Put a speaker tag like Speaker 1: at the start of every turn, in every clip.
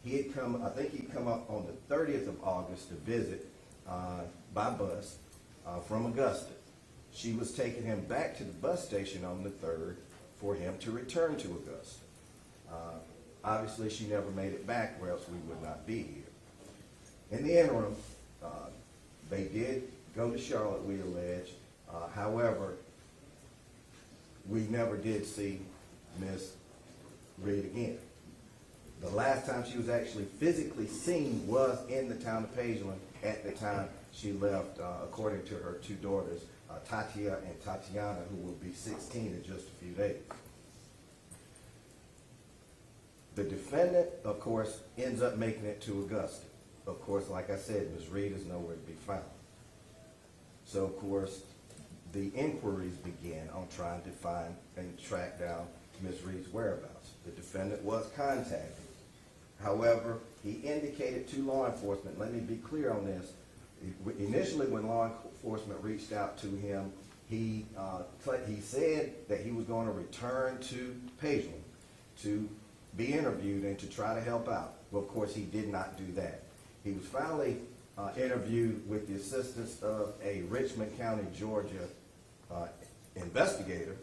Speaker 1: he had come, I think he'd come up on the 30th of August to visit by bus from Augusta. She was taking him back to the bus station on the 3rd for him to return to Augusta. Obviously, she never made it back, or else we would not be here. In the interim, they did go to Charlotte, we allege. However, we never did see Ms. Reid again. The last time she was actually physically seen was in the town of Pageland at the time she left, according to her two daughters, Tatia and Tatiana, who will be 16 in just a few days. The defendant, of course, ends up making it to Augusta. Of course, like I said, Ms. Reid is nowhere to be found. So, of course, the inquiries began on trying to find and track down Ms. Reid's whereabouts. The defendant was contacted. However, he indicated to law enforcement, let me be clear on this, initially when law enforcement reached out to him, he said that he was going to return to Pageland to be interviewed and to try to help out. Well, of course, he did not do that. He was finally interviewed with the assistance of a Richmond County, Georgia investigator.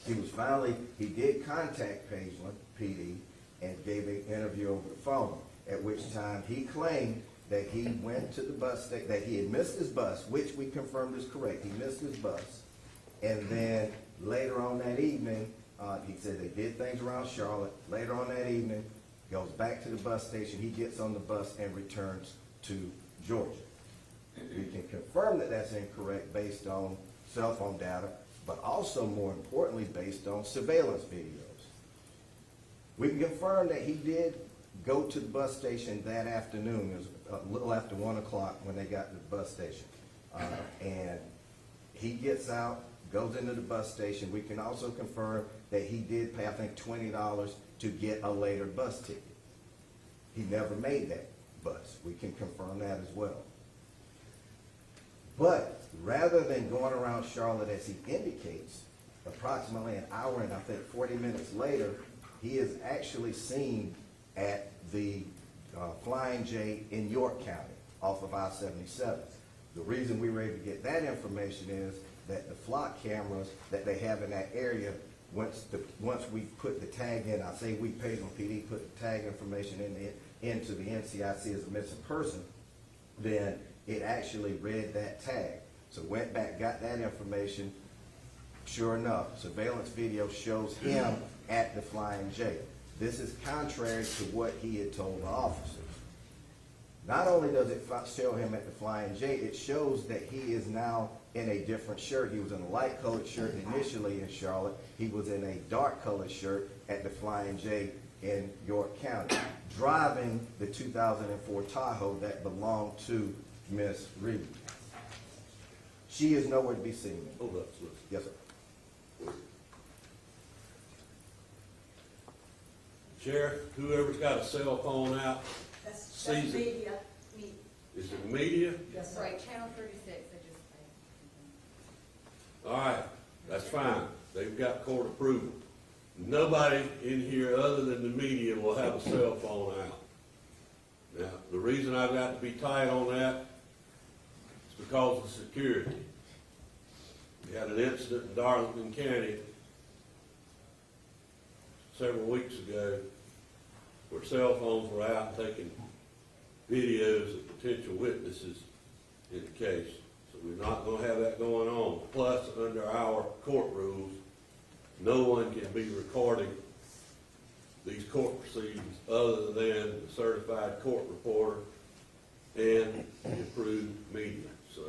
Speaker 1: He did contact Pageland PD and gave an interview over the phone, at which time he claimed that he went to the bus station, that he had missed his bus, which we confirmed is correct. He missed his bus. And then later on that evening, he said they did things around Charlotte. Later on that evening, goes back to the bus station. He gets on the bus and returns to Georgia. We can confirm that that's incorrect based on cell phone data, but also more importantly based on surveillance videos. We can confirm that he did go to the bus station that afternoon. It was a little after 1 o'clock when they got to the bus station. And he gets out, goes into the bus station. We can also confirm that he did pay, I think, $20 to get a later bus ticket. He never made that bus. We can confirm that as well. But rather than going around Charlotte as he indicates, approximately an hour and I think 40 minutes later, he is actually seen at the Flying J in York County off of I-77. The reason we were able to get that information is that the flock cameras that they have in that area, once we put the tag in, I say we, Pageland PD, put the tag information into the NCIC as a missing person, then it actually read that tag. So went back, got that information. Sure enough, surveillance video shows him at the Flying J. This is contrary to what he had told the officers. Not only does it show him at the Flying J, it shows that he is now in a different shirt. He was in a light colored shirt initially in Charlotte. He was in a dark colored shirt at the Flying J in York County, driving the 2004 Tahoe that belonged to Miss Reid. She is nowhere to be seen.
Speaker 2: Hold up, sir.
Speaker 1: Yes, sir.
Speaker 2: Sheriff, whoever's got a cell phone out,
Speaker 3: That's
Speaker 2: sees it.
Speaker 3: media.
Speaker 2: Is it media?
Speaker 3: Yes, sir.
Speaker 4: Right, Channel 36, I just
Speaker 2: All right, that's fine. They've got court approval. Nobody in here other than the media will have a cell phone out. Now, the reason I've got to be tight on that is because of security. We had an incident in Darlington County several weeks ago where cell phones were out taking videos of potential witnesses in the case. So we're not going to have that going on. Plus, under our court rules, no one can be recording these court proceedings other than the certified court reporter and the approved media. So,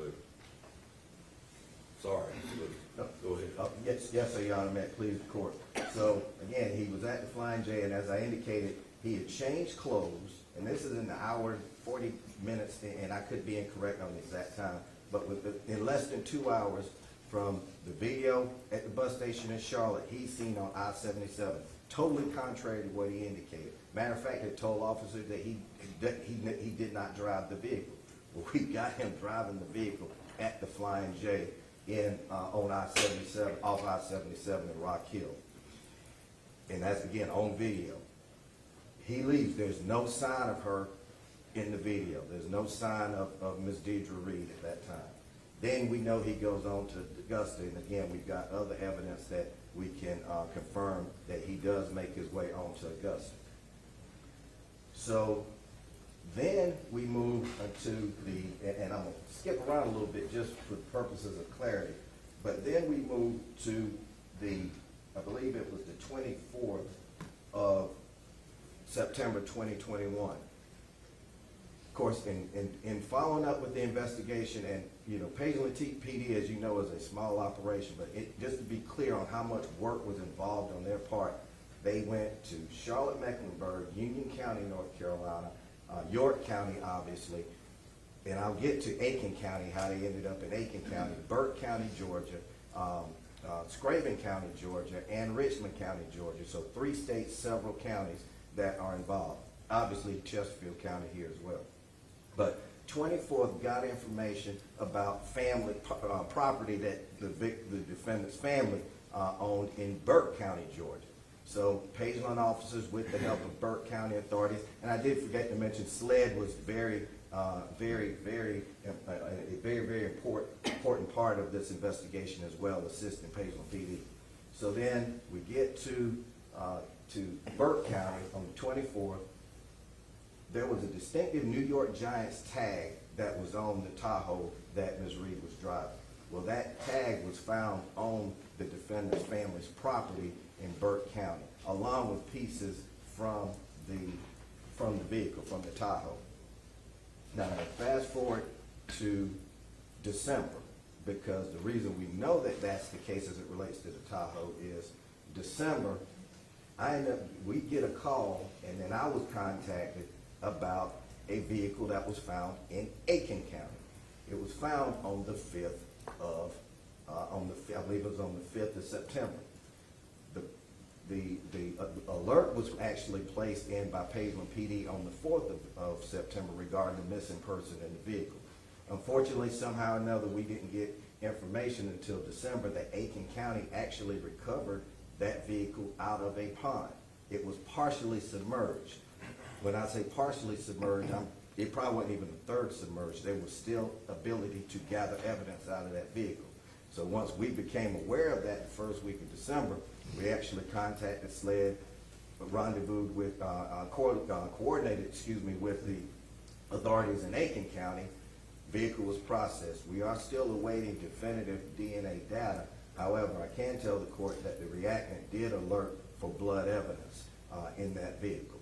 Speaker 2: sorry. Go ahead.
Speaker 1: Yes, sir, Your Honor, may it please the court. So, again, he was at the Flying J, and as I indicated, he had changed clothes, and this is in the hour and 40 minutes, and I could be incorrect on the exact time, but in less than 2 hours from the video at the bus station in Charlotte, he's seen on I-77, totally contrary to what he indicated. Matter of fact, he told officers that he did not drive the vehicle. Well, we got him driving the vehicle at the Flying J on I-77, off I-77 in Rock Hill. And that's, again, on video. He leaves. There's no sign of her in the video. There's no sign of Ms. Deidre Reid at that time. Then we know he goes on to Augusta, and again, we've got other evidence that we can confirm that he does make his way on to Augusta. So then we move to and I'm going to skip around a little bit just for purposes of clarity, but then we move to I believe it was the 24th of September 2021. Of course, in following up with the investigation, and you know, Pageland PD, as you know, is a small operation, but just to be clear on how much work was involved on their part, they went to Charlotte, Mecklenburg, Union County, North Carolina, York County, obviously, and I'll get to Aiken County, how they ended up in Aiken County, Burke County, Georgia, Scraven County, Georgia, and Richmond County, Georgia. So 3 states, several counties that are involved. Obviously, Chesterfield County here as well. But 24th got information about family property that the defendant's family owned in Burke County, Georgia. So Pageland officers, with the help of Burke County authorities, and I did forget to mention, SLED was very important part of this investigation as well, assisting Pageland PD. So then we get to Burke County on the 24th. There was a distinctive New York Giants tag that was on the Tahoe that Ms. Reid was driving. Well, that tag was found on the defendant's family's property in Burke County, along with pieces from the vehicle, from the Tahoe. Now, fast forward to December, because the reason we know that that's the case as it relates to the Tahoe is December, we get a call, and then I was contacted about a vehicle that was found in Aiken County. It was found on the 5th of, I believe it was on the 5th of September. The alert was actually placed in by Pageland PD on the 4th of September regarding the missing person in the vehicle. Unfortunately, somehow or another, we didn't get information until December that Aiken County actually recovered that vehicle out of a pond. It was partially submerged. When I say partially submerged, it probably wasn't even a third submerged. There was still ability to gather evidence out of that vehicle. So once we became aware of that the first week of December, we actually contacted SLED, rendezvoused with, coordinated, with the authorities in Aiken County. Vehicle was processed. We are still awaiting definitive DNA data. However, I can tell the court that the reactant did alert for blood evidence in that vehicle.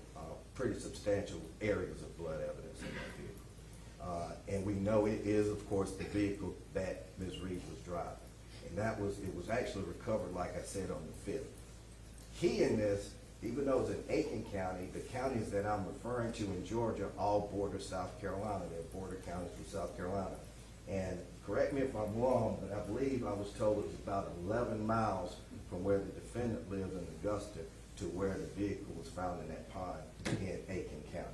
Speaker 1: Pretty substantial areas of blood evidence in that vehicle. And we know it is, of course, the vehicle that Ms. Reid was driving. And it was actually recovered, like I said, on the 5th. Key in this, even though it's in Aiken County, the counties that I'm referring to in Georgia all border South Carolina. They're border counties from South Carolina. And correct me if I'm wrong, but I believe I was told it was about 11 miles from where the defendant lives in Augusta to where the vehicle was found in that pond in Aiken County.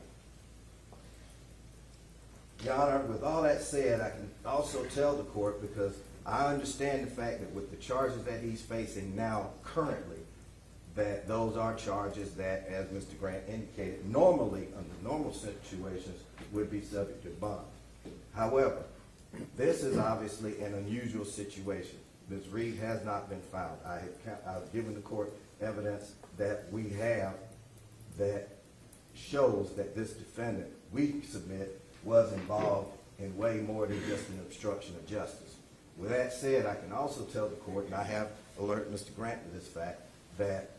Speaker 1: Your Honor, with all that said, I can also tell the court, because I understand the fact that with the charges that he's facing now currently, that those are charges that, as Mr. Grant indicated, normally, under normal situations, would be subject to bond. However, this is obviously an unusual situation. Ms. Reid has not been found. I've given the court evidence that we have that shows that this defendant, we submit, was involved in way more than just an obstruction of justice. With that said, I can also tell the court, and I have alerted Mr. Grant to this fact, that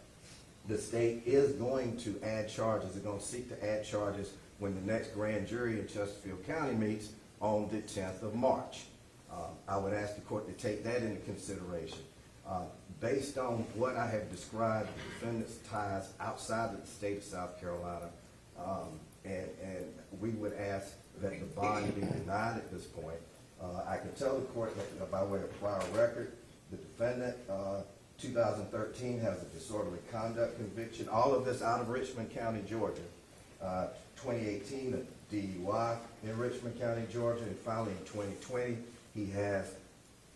Speaker 1: the state is going to add charges. They're going to seek to add charges when the next grand jury in Chesterfield County meets on the 10th of March. I would ask the court to take that into consideration. Based on what I have described, the defendant's ties outside of the state of South Carolina, and we would ask that the bond be denied at this point. I can tell the court that by way of prior record, the defendant, 2013, has a disorderly conduct conviction. All of this out of Richmond County, Georgia. 2018, a DUI in Richmond County, Georgia. And finally, in 2020, he has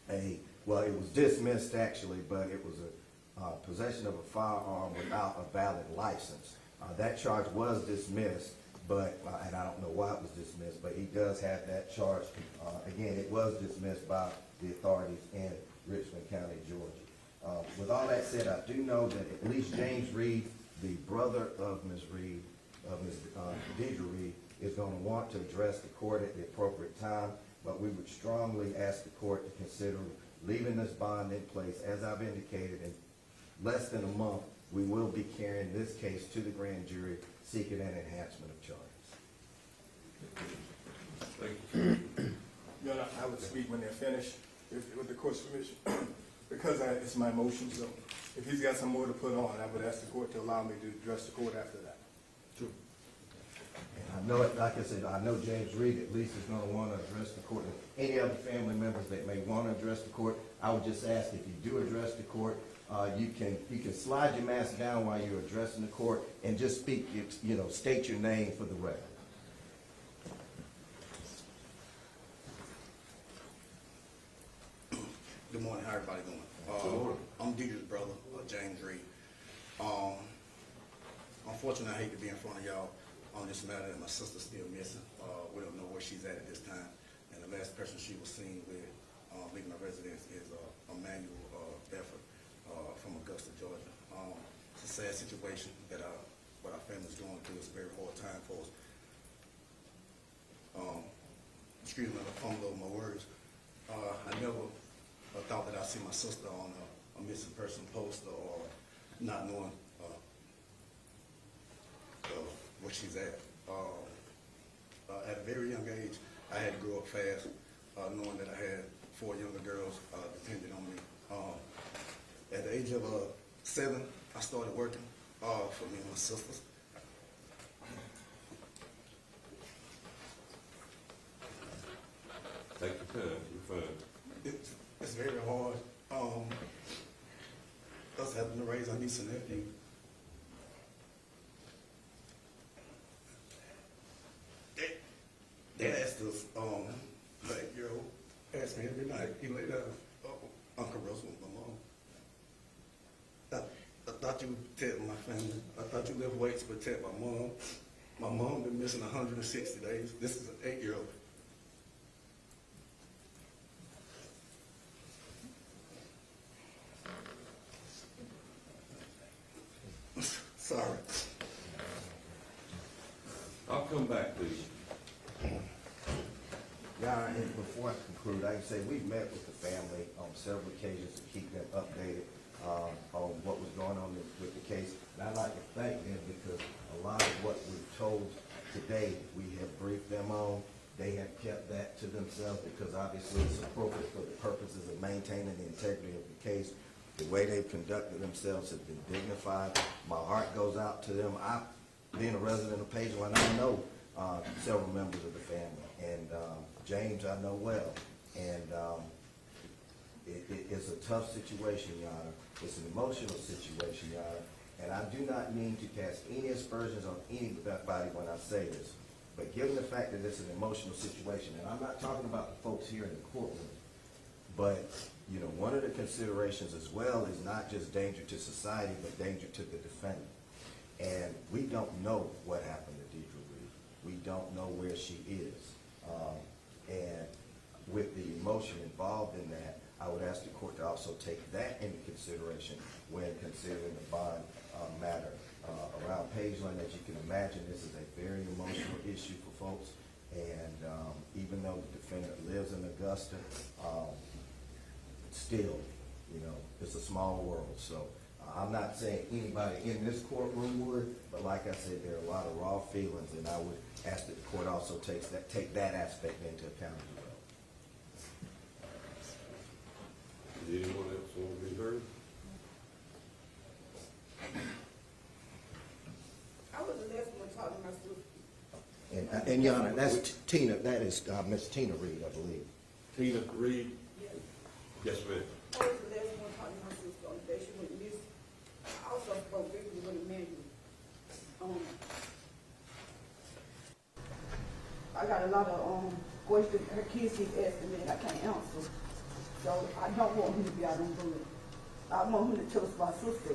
Speaker 1: it was dismissed actually, but it was a possession of a firearm without a valid license. That charge was dismissed, but, and I don't know why it was dismissed, but he does have that charge. Again, it was dismissed by the authorities in Richmond County, Georgia. With all that said, I do know that at least James Reid, the brother of Ms. Reid, Ms. Deidre Reid, is going to want to address the court at the appropriate time, but we would strongly ask the court to consider leaving this bond in place. As I've indicated, in less than a month, we will be carrying this case to the grand jury seeking an enhancement of charges.
Speaker 2: Thank you.
Speaker 3: Your Honor, I would speak when they're finished, with the court's permission, because it's my motion, so if he's got some more to put on, I would ask the court to allow me to address the court after that.
Speaker 2: Sure.
Speaker 1: And I know it, like I said, I know James Reid at least is going to want to address the court. And any other family members that may want to address the court, I would just ask if you do address the court, you can slide your mask down while you're addressing the court and just speak, state your name for the record.
Speaker 4: Good morning, how everybody doing?
Speaker 2: Good morning.
Speaker 4: I'm Deidre's brother, James Reid. Unfortunately, I hate to be in front of y'all on this matter, and my sister's still missing. We don't know where she's at this time. And the last person she was seen with leaving her residence is Emanuel Bedford from Augusta, Georgia. It's a sad situation that what our family's going through. It's a very hard time for us. Excuse me, I fumbled over my words. I never thought that I'd see my sister on a missing person poster or not knowing where she's at. At a very young age, I had to grow up fast, knowing that I had 4 younger girls depending on me. At the age of 7, I started working for me and my sisters.
Speaker 2: Take your time, you're fine.
Speaker 4: It's very hard. Us having to raise our niece and nephew. They asked us, the 8-year-old asked me every night, he laid down, Uncle Russell, my mom. I thought you would protect my family. I thought you lift weights to protect my mom. My mom been missing 160 days. This is an 8-year-old. Sorry.
Speaker 2: I'll come back to you.
Speaker 1: Yeah, and before I conclude, I can say we've met with the family on several occasions to keep them updated on what was going on with the case. And I'd like to thank them because a lot of what we've told today, we have briefed them on. They have kept that to themselves because obviously it's appropriate for the purposes of maintaining the integrity of the case. The way they've conducted themselves has been dignified. My heart goes out to them. Being a resident of Pageland, I know several members of the family. And James, I know well. And it's a tough situation, Your Honor. It's an emotional situation, Your Honor. And I do not mean to cast any aspersions on anybody when I say this. But given the fact that it's an emotional situation, and I'm not talking about the folks here in the courtroom, but one of the considerations as well is not just danger to society, but danger to the defendant. And we don't know what happened to Deidre Reid. We don't know where she is. And with the emotion involved in that, I would ask the court to also take that into consideration when considering the bond matter. Around Pageland, as you can imagine, this is a very emotional issue for folks. And even though the defendant lives in Augusta, still, it's a small world. So I'm not saying anybody in this courtroom would, but like I said, there are a lot of raw feelings, and I would ask that the court also take that aspect into account as well.
Speaker 2: Does anyone else want to be heard?
Speaker 5: I was the last one talking to my sister.
Speaker 1: And Your Honor, that's Tina. That is Miss Tina Reid, I believe.
Speaker 2: Tina Reid?
Speaker 5: Yes.
Speaker 2: Yes, ma'am.
Speaker 5: I was the last one talking to my sister on the day she went missing. I also spoke briefly with Emanuel. I got a lot of questions her kids keep asking me that I can't answer. So I don't want him to be out on good. I want him to tell us my sister.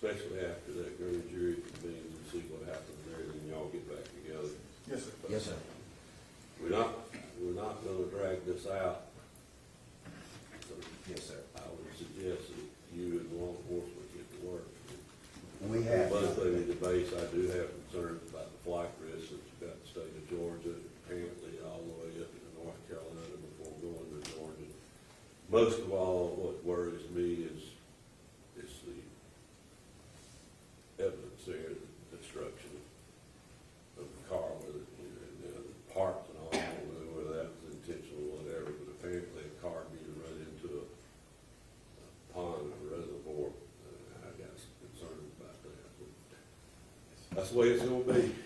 Speaker 2: especially after that grand jury convenes and see what happens there, then y'all get back together.
Speaker 3: Yes, sir.
Speaker 1: Yes, sir.
Speaker 2: We're not gonna drag this out. So
Speaker 1: Yes, sir.
Speaker 2: I would suggest that you and law enforcement get to work.
Speaker 1: We have.
Speaker 2: Both of you debate, I do have concerns about the flight risk that you've got the state of Georgia, apparently all the way up into North Carolina before going to Georgia. Most of all, what worries me is the evidence there, the destruction of the car, whether, the parts and all, I don't know whether that was intentional or whatever, but apparently a car being run into a pond or reservoir. I got some concerns about that. But that's the way it's gonna be.